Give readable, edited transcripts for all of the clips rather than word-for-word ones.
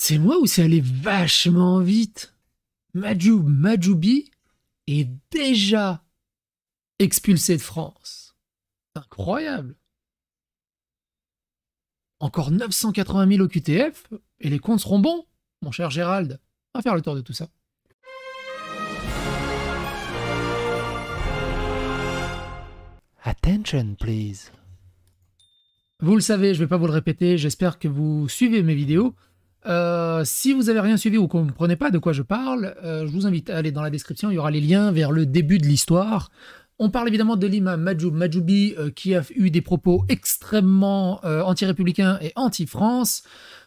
C'est moi ou c'est allé vachement vite? Majoubi est déjà expulsé de France. Incroyable. Encore 980 000 au QTF et les comptes seront bons, mon cher Gérald. On va faire le tour de tout ça. Attention, please. Vous le savez, je ne vais pas vous le répéter, j'espère que vous suivez mes vidéos. Si vous n'avez rien suivi ou que vous ne comprenez pas de quoi je parle, je vous invite à aller dans la description, il y aura les liens vers le début de l'histoire. On parle évidemment de l'imam Majoubi qui a eu des propos extrêmement anti-républicains et anti-France.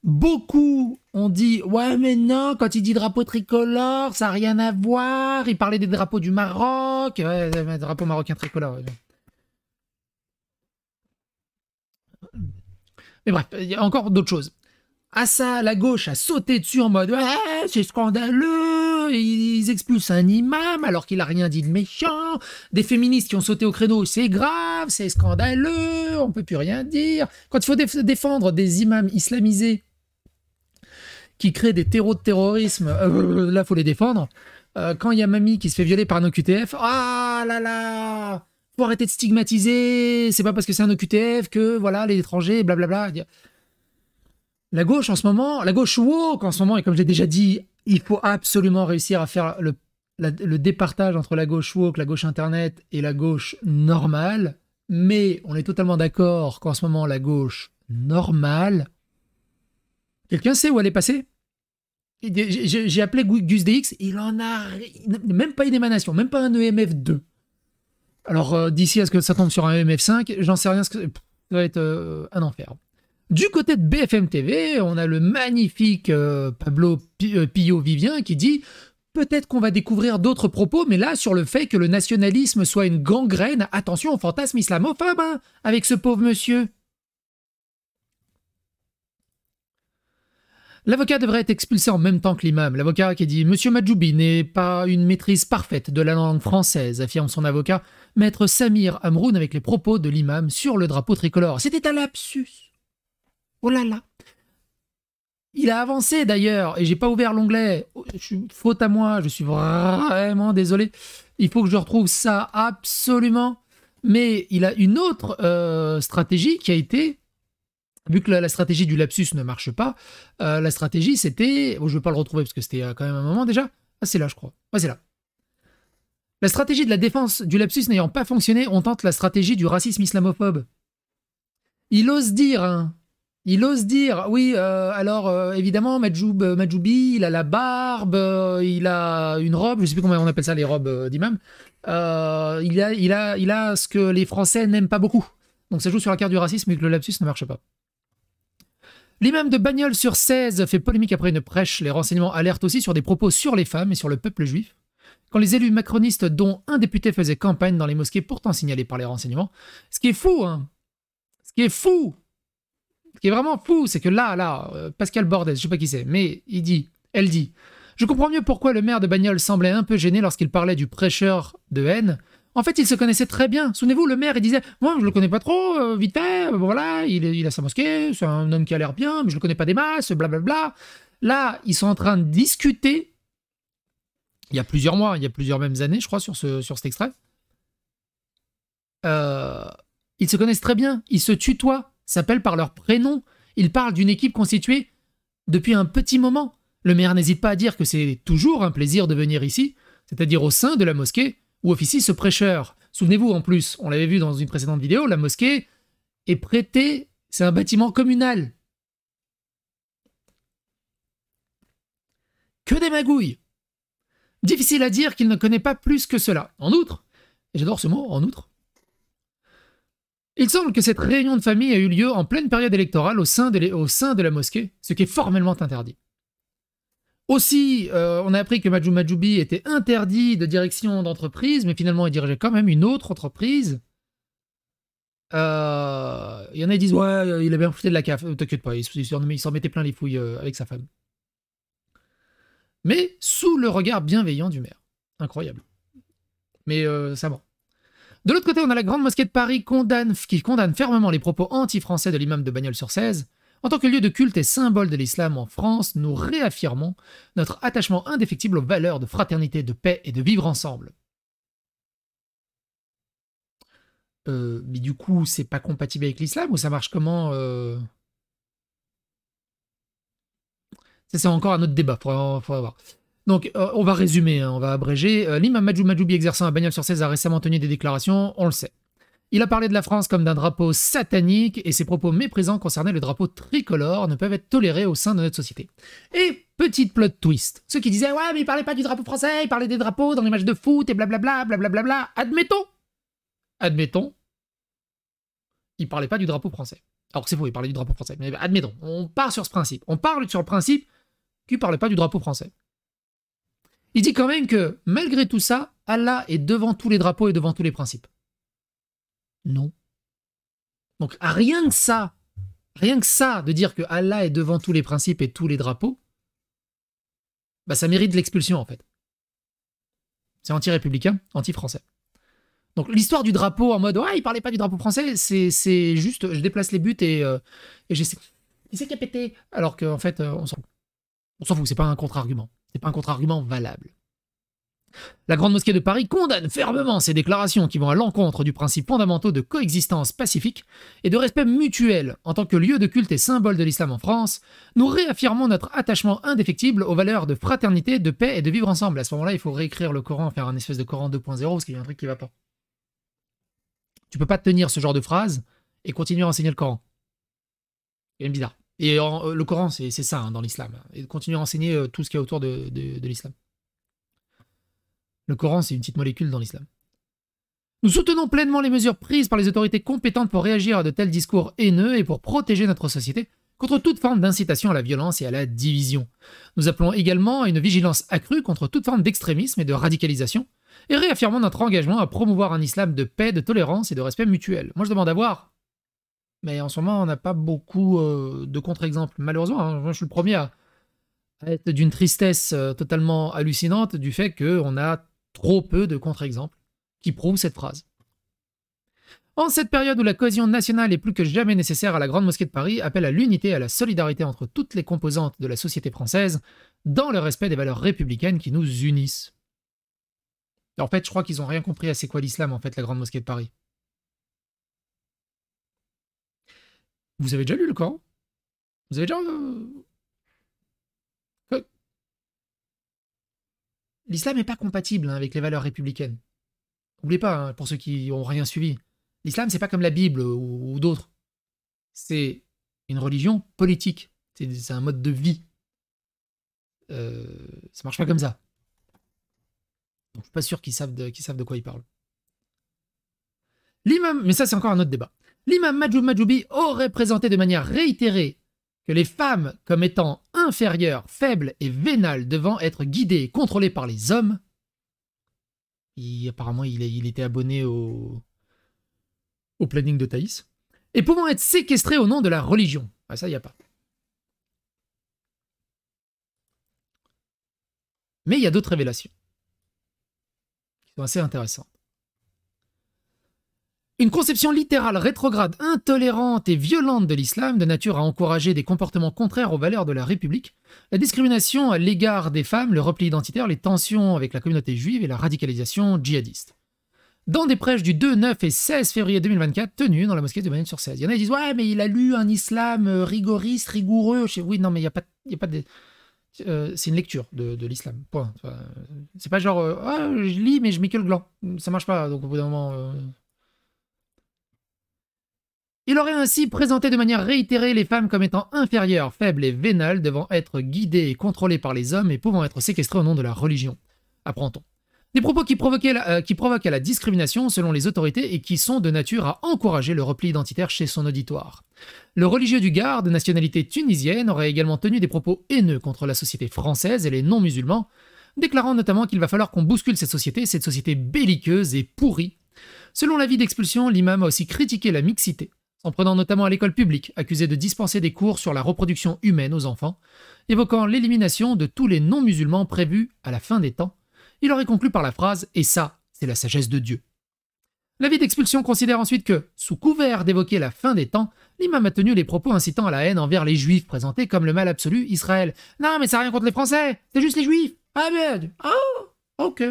Beaucoup ont dit « Ouais mais non, quand il dit drapeau tricolore, ça n'a rien à voir. » Il parlait des drapeaux du Maroc. Ouais, drapeau marocain tricolore. Ouais. Mais bref, il y a encore d'autres choses. À ça, la gauche a sauté dessus en mode ouais, c'est scandaleux, ils expulsent un imam alors qu'il a rien dit de méchant. Des féministes qui ont sauté au créneau, c'est grave, c'est scandaleux, on peut plus rien dire. Quand il faut défendre des imams islamisés qui créent des terreaux de terrorisme, là faut les défendre. Quand il y a mamie qui se fait violer par un OQTF, ah là là, faut arrêter de stigmatiser, c'est pas parce que c'est un OQTF que voilà les étrangers, blablabla. La gauche en ce moment, la gauche woke en ce moment, et comme j'ai déjà dit, il faut absolument réussir à faire le départage entre la gauche woke, la gauche internet et la gauche normale. Mais on est totalement d'accord qu'en ce moment, la gauche normale... Quelqu'un sait où elle est passée? J'ai appelé Gus DX, il en a même pas une émanation, même pas un EMF2. Alors d'ici à ce que ça tombe sur un EMF5, j'en sais rien, ça va être un enfer. Du côté de BFM TV, on a le magnifique Pablo Pillot-Vivien qui dit « Peut-être qu'on va découvrir d'autres propos, mais là, sur le fait que le nationalisme soit une gangrène, attention au fantasme islamophobe, hein, avec ce pauvre monsieur. » L'avocat devrait être expulsé en même temps que l'imam. L'avocat qui dit « Monsieur Majoubi n'est pas une maîtrise parfaite de la langue française », affirme son avocat, maître Samir Amroun, avec les propos de l'imam sur le drapeau tricolore. C'était un lapsus. Oh là là. Il a avancé d'ailleurs, et j'ai pas ouvert l'onglet. Faute à moi, je suis vraiment désolé. Il faut que je retrouve ça absolument. Mais il a une autre stratégie qui a été, vu que la stratégie du lapsus ne marche pas, la stratégie c'était, bon, je vais pas le retrouver parce que c'était quand même un moment déjà. Ah c'est là je crois. Ah c'est là. La stratégie de la défense du lapsus n'ayant pas fonctionné, on tente la stratégie du racisme islamophobe. Il ose dire, hein. Il ose dire, oui, alors évidemment, Majoubi, il a la barbe, il a une robe, je sais plus comment on appelle ça, les robes d'imam. Il a ce que les Français n'aiment pas beaucoup. Donc ça joue sur la carte du racisme et que le lapsus ne marche pas. L'imam de Bagnols-sur-Cèze fait polémique après une prêche. Les renseignements alertent aussi sur des propos sur les femmes et sur le peuple juif. Quand les élus macronistes, dont un député faisait campagne dans les mosquées pourtant signalées par les renseignements. Ce qui est fou, hein. Ce qui est vraiment fou, c'est que là, Pascal Bordès, je sais pas qui c'est, mais elle dit, je comprends mieux pourquoi le maire de Bagnols semblait un peu gêné lorsqu'il parlait du prêcheur de haine. En fait, il se connaissait très bien. Souvenez-vous, le maire, il disait, moi, je le connais pas trop, vite fait, voilà, il a sa mosquée, c'est un homme qui a l'air bien, mais je le connais pas des masses, blablabla. Là, ils sont en train de discuter, il y a plusieurs mois, il y a plusieurs mêmes années, je crois, sur cet extrait. Ils se connaissent très bien, ils se tutoient, s'appellent par leur prénom. Ils parlent d'une équipe constituée depuis un petit moment. Le maire n'hésite pas à dire que c'est toujours un plaisir de venir ici, c'est-à-dire au sein de la mosquée où officie ce prêcheur. Souvenez-vous, en plus, on l'avait vu dans une précédente vidéo, la mosquée est prêtée, c'est un bâtiment communal. Que des magouilles. Difficile à dire qu'il ne connaît pas plus que cela. En outre, et j'adore ce mot, en outre, il semble que cette réunion de famille a eu lieu en pleine période électorale au sein de la mosquée, ce qui est formellement interdit. Aussi, on a appris que Majoubi était interdit de direction d'entreprise, mais finalement il dirigeait quand même une autre entreprise. Il y en a qui disent « Ouais, il a bien profité de la CAF. » T'inquiète pas, il s'en mettait plein les fouilles avec sa femme. Mais sous le regard bienveillant du maire. Incroyable. Mais ça va. De l'autre côté, on a la Grande Mosquée de Paris qui condamne fermement les propos anti-français de l'imam de Bagnols-sur-Cèze. En tant que lieu de culte et symbole de l'islam en France, nous réaffirmons notre attachement indéfectible aux valeurs de fraternité, de paix et de vivre ensemble. Mais du coup, c'est pas compatible avec l'islam ou ça marche comment Ça, c'est encore un autre débat, faudra voir. Donc, on va résumer, hein, on va abréger. L'imam Majoubi exerçant à Bagnols-sur-Cèze a récemment tenu des déclarations, on le sait. Il a parlé de la France comme d'un drapeau satanique et ses propos méprisants concernant le drapeau tricolore ne peuvent être tolérés au sein de notre société. Et petite plot twist, ceux qui disaient « Ouais, mais il parlait pas du drapeau français, il parlait des drapeaux dans les matchs de foot et blablabla, blablabla. » Admettons, il parlait pas du drapeau français. Alors que c'est faux, il parlait du drapeau français. Mais admettons, on part sur ce principe. On parle sur le principe qu'il parlait pas du drapeau français. Il dit quand même que, malgré tout ça, Allah est devant tous les drapeaux et devant tous les principes. Non. Donc, rien que ça, de dire que Allah est devant tous les principes et tous les drapeaux, bah ça mérite de l'expulsion, en fait. C'est anti-républicain, anti-français. Donc, l'histoire du drapeau en mode « Ouais, il parlait pas du drapeau français », c'est juste, je déplace les buts et j'essaie... Qui c'est qui a pété? Alors qu'en fait, on s'en fout, c'est pas un contre-argument. C'est pas un contre-argument valable. La Grande Mosquée de Paris condamne fermement ces déclarations qui vont à l'encontre du principe fondamental de coexistence pacifique et de respect mutuel. En tant que lieu de culte et symbole de l'islam en France, nous réaffirmons notre attachement indéfectible aux valeurs de fraternité, de paix et de vivre ensemble. À ce moment-là, il faut réécrire le Coran, faire un espèce de Coran 2.0 parce qu'il y a un truc qui va pas. Tu peux pas tenir ce genre de phrase et continuer à enseigner le Coran. C'est bizarre. Et le Coran, c'est ça hein, dans l'islam. Et continuer à enseigner tout ce qu'il y a autour de l'islam. Le Coran, c'est une petite molécule dans l'islam. Nous soutenons pleinement les mesures prises par les autorités compétentes pour réagir à de tels discours haineux et pour protéger notre société contre toute forme d'incitation à la violence et à la division. Nous appelons également à une vigilance accrue contre toute forme d'extrémisme et de radicalisation et réaffirmons notre engagement à promouvoir un islam de paix, de tolérance et de respect mutuel. Moi, je demande à voir. Mais en ce moment, on n'a pas beaucoup de contre-exemples. Malheureusement, hein, moi, je suis le premier à être d'une tristesse totalement hallucinante du fait qu'on a trop peu de contre-exemples qui prouvent cette phrase. En cette période où la cohésion nationale est plus que jamais nécessaire, à la Grande Mosquée de Paris appelle à l'unité et à la solidarité entre toutes les composantes de la société française dans le respect des valeurs républicaines qui nous unissent. En fait, je crois qu'ils n'ont rien compris à c'est quoi l'islam, en fait, la Grande Mosquée de Paris. Vous avez déjà lu le Coran? Vous avez déjà... L'islam n'est pas compatible hein, avec les valeurs républicaines. N'oubliez pas, hein, pour ceux qui n'ont rien suivi, l'islam, c'est pas comme la Bible ou d'autres. C'est une religion politique. C'est un mode de vie. Ça marche pas comme ça. Donc, je suis pas sûr qu'ils savent de quoi ils parlent. L'imam, mais ça c'est encore un autre débat. L'imam Majoubi aurait présenté de manière réitérée que les femmes comme étant inférieures, faibles et vénales devant être guidées et contrôlées par les hommes. Apparemment, il était abonné au planning de Thaïs. Et pouvant être séquestrées au nom de la religion. Ah, ça, il n'y a pas. Mais il y a d'autres révélations qui sont assez intéressantes. Une conception littérale, rétrograde, intolérante et violente de l'islam, de nature à encourager des comportements contraires aux valeurs de la République, la discrimination à l'égard des femmes, le repli identitaire, les tensions avec la communauté juive et la radicalisation djihadiste. Dans des prêches du 2, 9 et 16 février 2024 tenues dans la mosquée de Bagnols-sur-Cèze. Il y en a qui disent « Ouais, mais il a lu un islam rigoriste, rigoureux. » Oui, non, mais il n'y a pas de... c'est une lecture de l'islam, point. Enfin, c'est pas genre « Ah, je lis, mais je mets que le gland. » Ça marche pas, donc au bout d'un moment... Il aurait ainsi présenté de manière réitérée les femmes comme étant inférieures, faibles et vénales, devant être guidées et contrôlées par les hommes et pouvant être séquestrées au nom de la religion. Apprend-on. Des propos qui provoquent la discrimination selon les autorités et qui sont de nature à encourager le repli identitaire chez son auditoire. Le religieux du Gard, de nationalité tunisienne, aurait également tenu des propos haineux contre la société française et les non-musulmans, déclarant notamment qu'il va falloir qu'on bouscule cette société belliqueuse et pourrie. Selon l'avis d'expulsion, l'imam a aussi critiqué la mixité, en prenant notamment à l'école publique, accusée de dispenser des cours sur la reproduction humaine aux enfants, évoquant l'élimination de tous les non-musulmans prévus à la fin des temps. Il aurait conclu par la phrase « Et ça, c'est la sagesse de Dieu ». L'avis d'expulsion considère ensuite que, sous couvert d'évoquer la fin des temps, l'imam a tenu les propos incitant à la haine envers les juifs, présentés comme le mal absolu Israël. Non, mais ça n'a rien contre les Français, c'est juste les juifs. Ah merde. Ah, ok,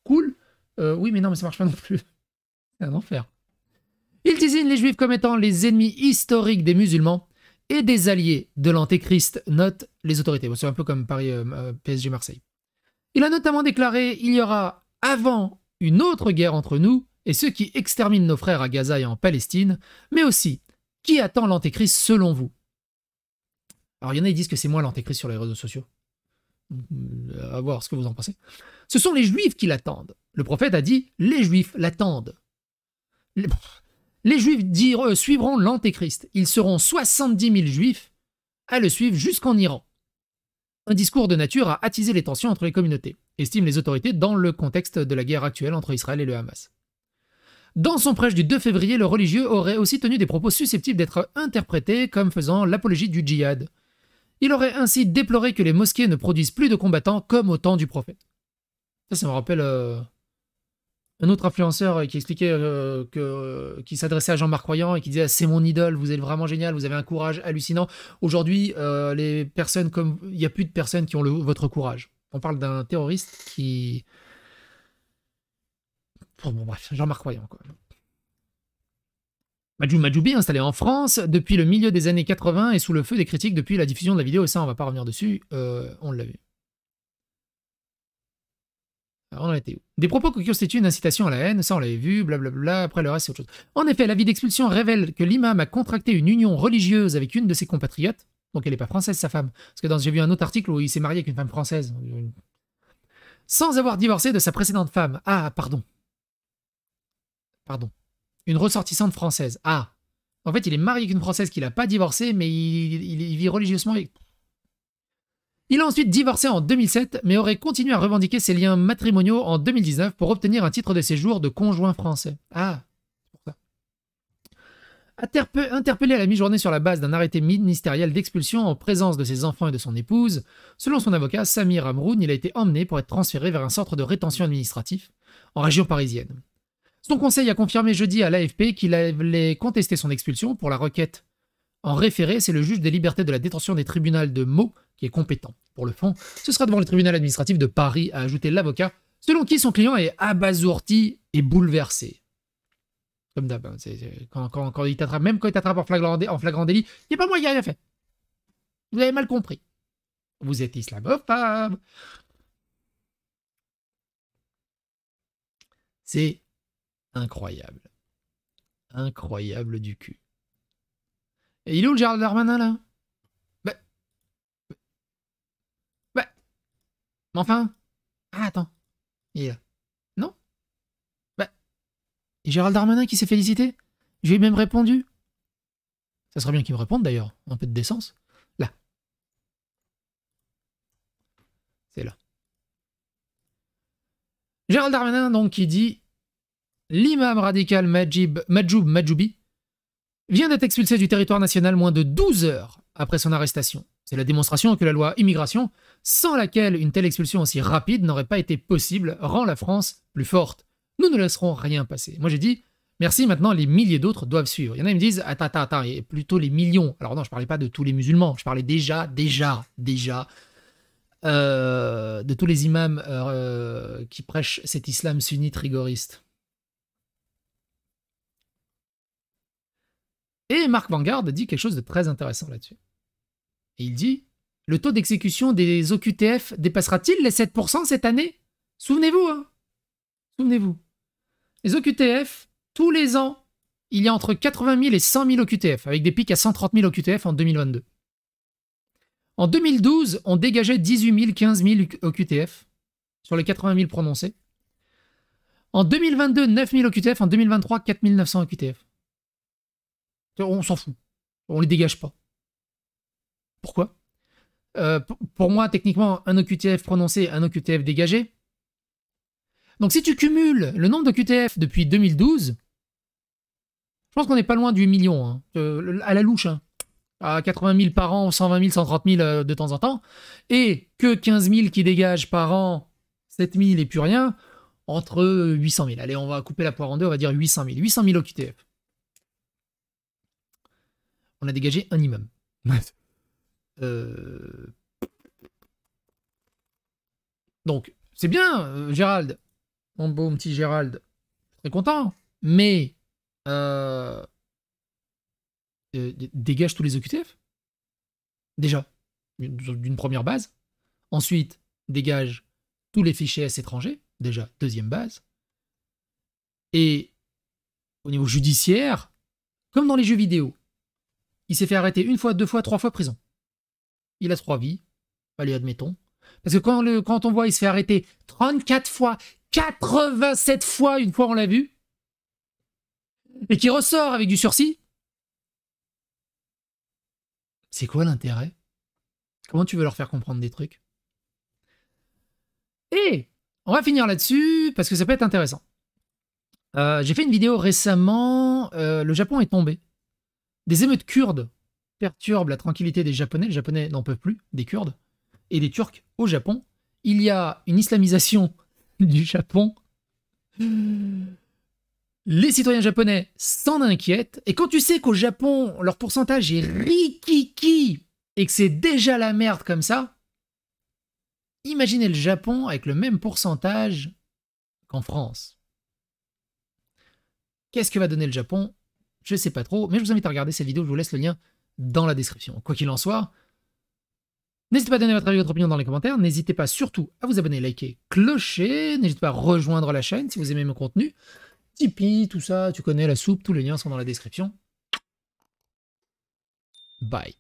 cool. Oui, mais non, mais ça marche pas non plus. C'est un enfer. Il désigne les juifs comme étant les ennemis historiques des musulmans et des alliés de l'antéchrist, note les autorités. Bon, c'est un peu comme Paris PSG Marseille. Il a notamment déclaré « Il y aura avant une autre guerre entre nous et ceux qui exterminent nos frères à Gaza et en Palestine, mais aussi qui attend l'antéchrist selon vous ?» Alors il y en a qui disent que c'est moi l'antéchrist sur les réseaux sociaux. À voir ce que vous en pensez. Ce sont les juifs qui l'attendent. Le prophète a dit « Les juifs l'attendent ». Les juifs suivront l'antéchrist. Ils seront 70 000 juifs à le suivre jusqu'en Iran. Un discours de nature à attiser les tensions entre les communautés, estiment les autorités dans le contexte de la guerre actuelle entre Israël et le Hamas. Dans son prêche du 2 février, le religieux aurait aussi tenu des propos susceptibles d'être interprétés comme faisant l'apologie du djihad. Il aurait ainsi déploré que les mosquées ne produisent plus de combattants comme au temps du prophète. Ça me rappelle un autre influenceur qui expliquait qui s'adressait à Jean-Marc Royan et qui disait « C'est mon idole, vous êtes vraiment génial, vous avez un courage hallucinant. Aujourd'hui, les personnes comme il n'y a plus de personnes qui ont votre courage. » On parle d'un terroriste qui... Bon, bref, Jean-Marc Royan, quoi. Majoubi, installé en France depuis le milieu des années 80 et sous le feu des critiques depuis la diffusion de la vidéo, et ça, on va pas revenir dessus, on l'a vu. Alors, on en était où? Des propos qui constituent une incitation à la haine, ça on l'avait vu, blablabla, après le reste c'est autre chose. En effet, l'avis d'expulsion révèle que l'imam a contracté une union religieuse avec une de ses compatriotes, donc elle n'est pas française sa femme, parce que j'ai vu un autre article où il s'est marié avec une femme française, sans avoir divorcé de sa précédente femme. Ah, pardon. Une ressortissante française. Ah. En fait, il est marié avec une française qu'il n'a pas divorcée, mais il vit religieusement avec... Il a ensuite divorcé en 2007, mais aurait continué à revendiquer ses liens matrimoniaux en 2019 pour obtenir un titre de séjour de conjoint français. Ah, c'est pour ça. Interpellé à la mi-journée sur la base d'un arrêté ministériel d'expulsion en présence de ses enfants et de son épouse, selon son avocat Samir Amroun, il a été emmené pour être transféré vers un centre de rétention administratif en région parisienne. Son conseil a confirmé jeudi à l'AFP qu'il allait contester son expulsion pour la requête. En référé, c'est le juge des libertés de la détention des tribunaux de Meaux qui est compétent. Pour le fond, ce sera devant le tribunal administratif de Paris, a ajouté l'avocat, selon qui son client est abasourdi et bouleversé. Comme d'hab, hein, quand il t'attrape, même quand il t'attrape en flagrant délit, il n'y a pas moyen, il a rien fait. Vous avez mal compris. Vous êtes islamophobe. C'est incroyable. Incroyable du cul. Et il est où le Gérald Darmanin, là? Mais enfin... Ah, attends. Il est là. Non? Et Gérald Darmanin qui s'est félicité? Je lui ai même répondu. Ça serait bien qu'il me réponde, d'ailleurs. Un peu de décence. Là. C'est là. Gérald Darmanin, donc, qui dit... L'imam radical Majoubi vient d'être expulsé du territoire national moins de 12 heures après son arrestation. C'est la démonstration que la loi immigration, sans laquelle une telle expulsion aussi rapide n'aurait pas été possible, rend la France plus forte. Nous ne laisserons rien passer. Moi j'ai dit, merci, maintenant les milliers d'autres doivent suivre. Il y en a qui me disent, attends, et plutôt les millions. Alors non, je parlais pas de tous les musulmans, je parlais déjà de tous les imams qui prêchent cet islam sunnite rigoriste. Et Marc Vanguard dit quelque chose de très intéressant là-dessus. Et il dit, le taux d'exécution des OQTF dépassera-t-il les 7% cette année? Souvenez-vous, hein. Souvenez-vous. Les OQTF, tous les ans, il y a entre 80 000 et 100 000 OQTF, avec des pics à 130 000 OQTF en 2022. En 2012, on dégageait 18 000, 15 000 OQTF sur les 80 000 prononcés. En 2022, 9 000 OQTF. En 2023, 4 900 OQTF. On s'en fout. On les dégage pas. Pourquoi? Pour moi, techniquement, un OQTF prononcé, un OQTF dégagé. Donc si tu cumules le nombre d'OQTF depuis 2012, je pense qu'on n'est pas loin du million, hein, à la louche, hein, à 80 000 par an, 120 000, 130 000 de temps en temps, et que 15 000 qui dégagent par an, 7 000 et plus rien, entre 800 000. Allez, on va couper la poire en deux, on va dire 800 000. 800 000 OQTF. On a dégagé un immeuble. Donc, c'est bien, Gérald. Mon beau petit Gérald. Très content. Mais, dégage tous les OQTF. Déjà, d'une première base. Ensuite, dégage tous les fichiers S étrangers. Déjà, deuxième base. Et au niveau judiciaire, comme dans les jeux vidéo, il s'est fait arrêter une fois, deux fois, trois fois prison. Il a 3 vies. Allez, admettons. Parce que quand on voit il se fait arrêter 34 fois, 87 fois, une fois on l'a vu, et qui ressort avec du sursis, c'est quoi l'intérêt? Comment tu veux leur faire comprendre des trucs? Et on va finir là-dessus, parce que ça peut être intéressant. J'ai fait une vidéo récemment, le Japon est tombé. Des émeutes kurdes perturbent la tranquillité des Japonais. Les Japonais n'en peuvent plus, des Kurdes, et des Turcs au Japon. Il y a une islamisation du Japon. Les citoyens japonais s'en inquiètent. Et quand tu sais qu'au Japon, leur pourcentage est rikiki et que c'est déjà la merde comme ça, imaginez le Japon avec le même pourcentage qu'en France. Qu'est-ce que va donner le Japon? Je ne sais pas trop, mais je vous invite à regarder cette vidéo. Je vous laisse le lien dans la description. Quoi qu'il en soit, n'hésitez pas à donner votre avis, votre opinion dans les commentaires. N'hésitez pas surtout à vous abonner, liker, clocher. N'hésitez pas à rejoindre la chaîne si vous aimez mon contenu. Tipeee, tout ça, tu connais la soupe. Tous les liens sont dans la description. Bye.